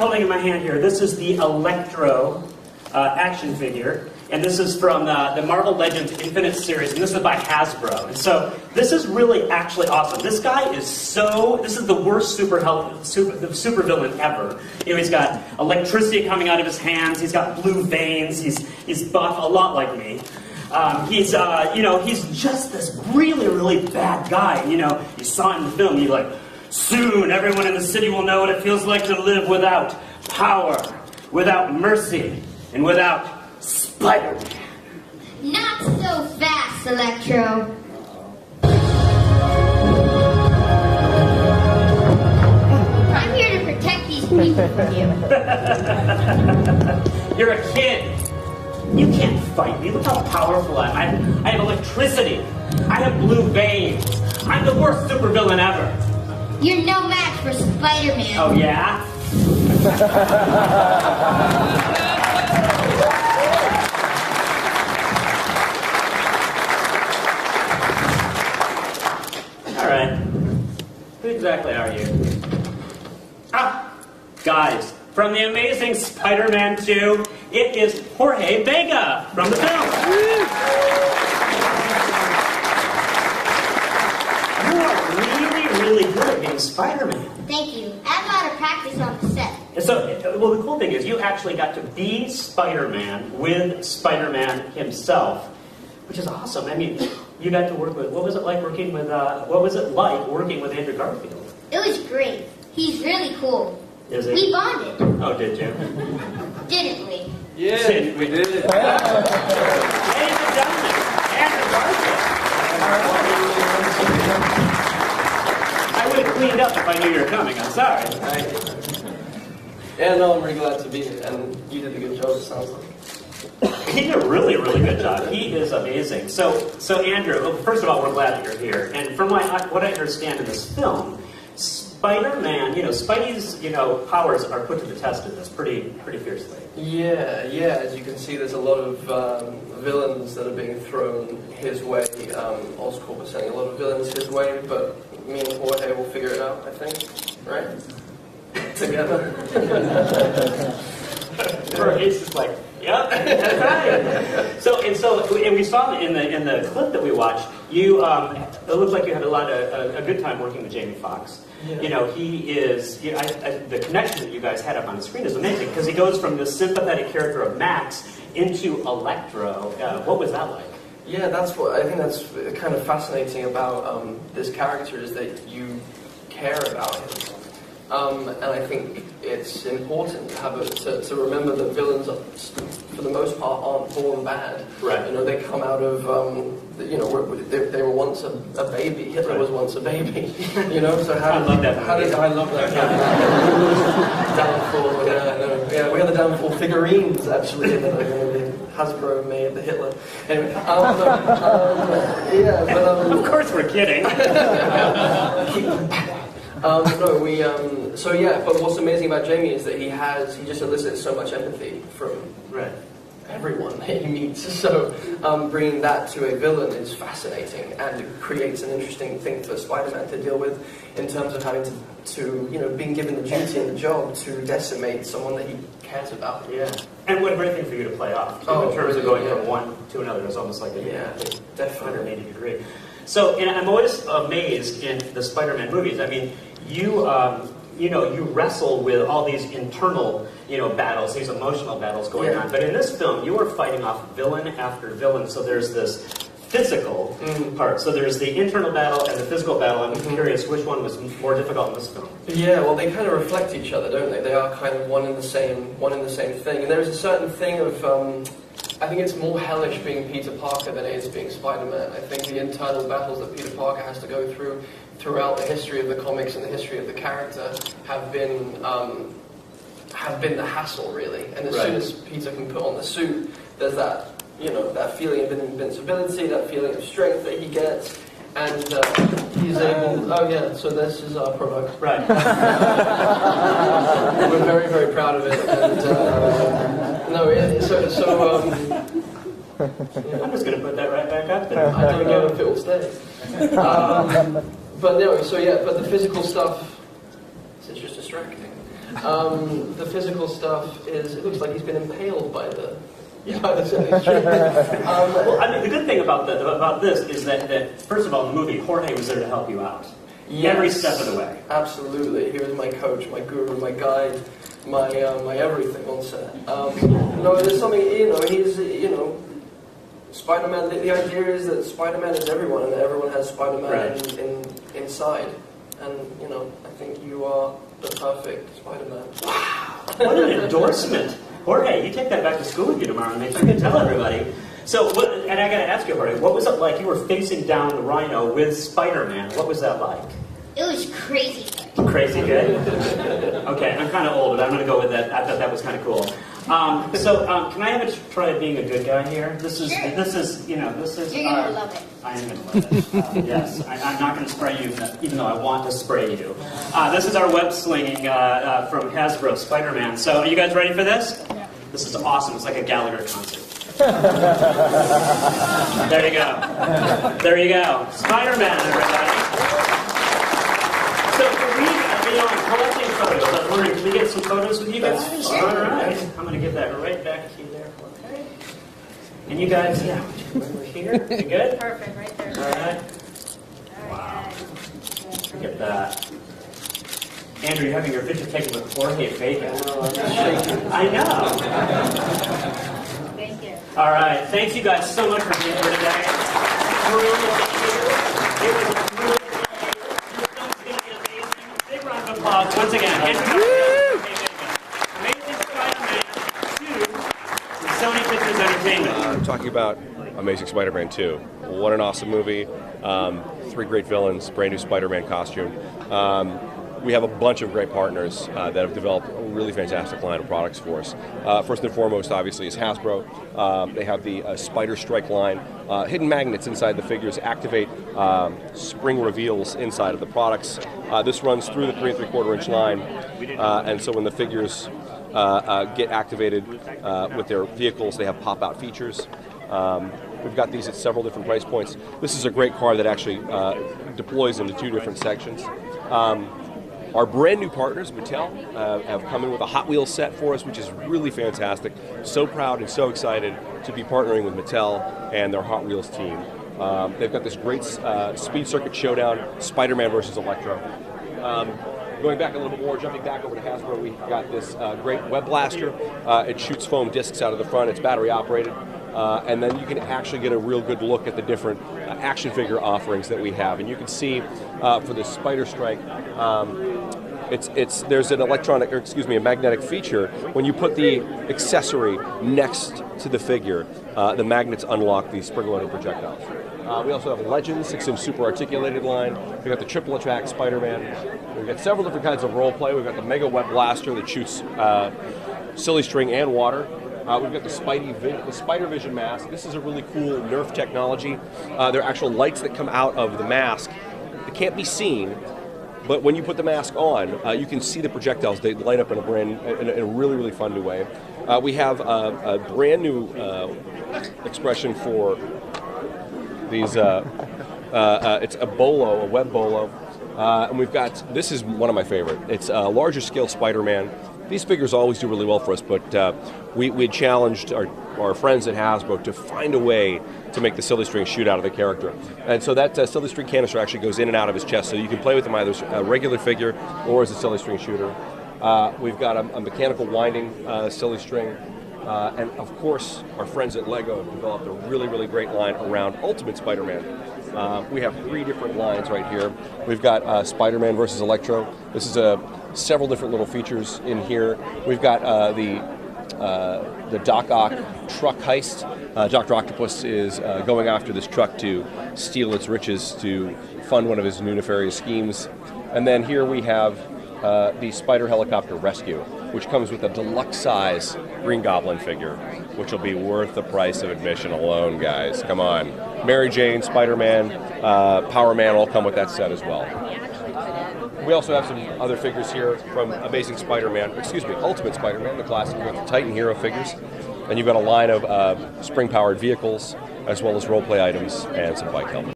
holding in my hand here, this is the Electro action figure. And this is from the Marvel Legends Infinite series, and this is by Hasbro. And so this is really actually awesome. This guy is this is the worst supervillain ever. You know, he's got electricity coming out of his hands. He's got blue veins. He's buff, a lot like me. He's just this really, really bad guy. You know, you saw it in the film. You're like, soon everyone in the city will know what it feels like to live without power, without mercy, and without Spider-Man. Not so fast, Electro. I'm here to protect these people from you. You're a kid. You can't fight me. Look how powerful I am. I have electricity. I have blue veins. I'm the worst supervillain ever. You're no match for Spider-Man. Oh, yeah? Alright. Who exactly are you? Ah! Guys, from the Amazing Spider-Man 2, it is Jorge Vega from the film. You are really, really good at being Spider-Man. Thank you. I have a lot of practice on the set. And so, well, the cool thing is you actually got to be Spider-Man with Spider-Man himself, which is awesome. I mean, you got to work with, what was it like working with Andrew Garfield? It was great. He's really cool. Is he? We bonded. Oh, did you? Didn't we? Yeah, we did. Ladies and gentlemen, Andrew Garfield. I would have cleaned up if I knew you were coming. I'm sorry. Yeah, no, I'm really glad to be here, and you did a good job, it sounds like. He did a really, really good job. He is amazing. So Andrew, well, first of all, we're glad that you're here. And from what I understand in this film, Spider-Man, Spidey's, powers are put to the test in this pretty fiercely. Yeah. As you can see, there's a lot of villains that are being thrown his way. Oscorp is sending a lot of villains his way, but me and Jorge will figure it out, I think. Right? Together. Jorge's just like, yep, that's right. And we saw in the clip that we watched, it looked like you had a good time working with Jamie Foxx. Yeah. He is, the connection that you guys had up on the screen is amazing, because he goes from the sympathetic character of Max into Electro. What was that like? Yeah, I think that's kind of fascinating about this character, is that you care about him. And I think it's important to remember that villains, for the most part, aren't born bad. Right. They come out of, they were once a baby. Hitler was once a baby. So I love that. I love that. Downfall. Yeah, we had the Downfall figurines actually. Hasbro made the Hitler. Anyway, of course we're kidding. But what's amazing about Jamie is that he just elicits so much empathy from everyone that he meets. So bringing that to a villain is fascinating, and it creates an interesting thing for Spider-Man to deal with in terms of having to being given the duty and the job to decimate someone that he cares about. Yeah. And what a great thing for you to play off, too, in terms of going from one to another. It's almost like a 180 degree. So, and I'm always amazed in the Spider-Man movies. I mean, you wrestle with all these internal, battles, these emotional battles going on. But in this film, you are fighting off villain after villain. So there's this physical part. So there's the internal battle and the physical battle. I'm curious which one was more difficult in this film. Yeah, well, they kind of reflect each other, don't they? They are kind of one in the same thing. And there's a certain thing of, I think it's more hellish being Peter Parker than it is being Spider-Man. I think the internal battles that Peter Parker has to go through throughout the history of the comics and the history of the character have been the hassle, really. And as soon as Peter can put on the suit, there's that, that feeling of invincibility, that feeling of strength that he gets, and he's able. Oh yeah, so this is our product. Right. We're very, very proud of it. And I'm just going to put that right back up there. I don't know if it will stay. But the physical stuff, it's just distracting. The physical stuff is, it looks like he's been impaled by the... Yeah. Well, I mean, the good thing about this is that, first of all, in the movie, Jorge was there to help you out. Yes, every step of the way. Absolutely. He was my coach, my guru, my guide, my everything on set. No, there's something, he's, Spider-Man, the idea is that Spider-Man is everyone, and everyone has Spider-Man inside. And, I think you are the perfect Spider-Man. Wow! What an endorsement! Jorge, you take that back to school with you tomorrow and make sure you tell everybody. So, and I gotta ask you, Jorge, what was it like? You were facing down the Rhino with Spider-Man. What was that like? It was crazy. Crazy good? Okay, I'm kind of old, but I'm gonna go with that. I thought that was kind of cool. Can I have a try at being a good guy here? This is. You're gonna love it. I am gonna love it. Yes, I'm not gonna spray you, even though I want to spray you. This is our web-slinging from Hasbro Spider-Man. So, are you guys ready for this? Yeah. This is awesome. It's like a Gallagher concert. There you go. There you go. Spider-Man, everybody. So, I'm collecting photos. I was wondering, can we get some photos with you guys? Sure. All right. I'm going to give that right back to you there. Okay. And you guys, over here. You good? Perfect, right there. All right. Wow. Look at that. Andrew, you're having your picture taken with Jorge Vega. I know. Thank you. All right. Thank you guys so much for being here today. Once again, Amazing Spider-Man 2 from Sony Pictures Entertainment. Talking about Amazing Spider-Man 2. What an awesome movie. 3 great villains, brand new Spider-Man costume. We have a bunch of great partners that have developed a really fantastic line of products for us. First and foremost, obviously, is Hasbro. They have the Spider Strike line. Hidden magnets inside the figures activate spring reveals inside of the products. This runs through the 3 3/4 inch line, and so when the figures get activated with their vehicles, they have pop-out features. We've got these at several different price points. This is a great car that actually deploys into 2 different sections. Our brand new partners, Mattel, have come in with a Hot Wheels set for us, which is really fantastic. So proud and so excited to be partnering with Mattel and their Hot Wheels team. They've got this great Speed Circuit Showdown, Spider-Man versus Electro. Going back a little bit more, jumping back over to Hasbro, we've got this great Web Blaster. It shoots foam discs out of the front. It's battery operated. And then you can actually get a real good look at the different action figure offerings that we have. And you can see for the Spider Strike, there's an a magnetic feature. When you put the accessory next to the figure, the magnets unlock these spring-loaded projectiles. We also have Legends, it's in super articulated line. We've got the triple attack Spider-Man. We've got several different kinds of role play. We've got the Mega Web Blaster that shoots silly string and water. We've got the Spider Vision mask. This is a really cool Nerf technology. There are actual lights that come out of the mask. They can't be seen, but when you put the mask on, you can see the projectiles. They light up in a really, really fun new way. We have a brand new expression for these. It's a bolo, a web bolo, and we've got. This is one of my favorite. It's a larger scale Spider-Man. These figures always do really well for us, but we challenged our friends at Hasbro to find a way to make the silly string shoot out of the character. And so that silly string canister actually goes in and out of his chest, so you can play with him either as a regular figure or as a silly string shooter. We've got a mechanical winding silly string. And of course, our friends at LEGO have developed a really, really great line around Ultimate Spider-Man. We have 3 different lines right here. We've got Spider-Man versus Electro. This is several different little features in here. We've got the Doc Ock truck heist. Dr. Octopus is going after this truck to steal its riches to fund one of his new nefarious schemes. And then here we have the Spider Helicopter Rescue, which comes with a deluxe size Green Goblin figure, which will be worth the price of admission alone, guys. Come on. Mary Jane, Spider-Man, Power Man all come with that set as well. We also have some other figures here from Amazing Spider-Man, Ultimate Spider-Man, the classic. We've got the Titan Hero figures, and you've got a line of spring-powered vehicles, as well as role-play items and some bike helmets.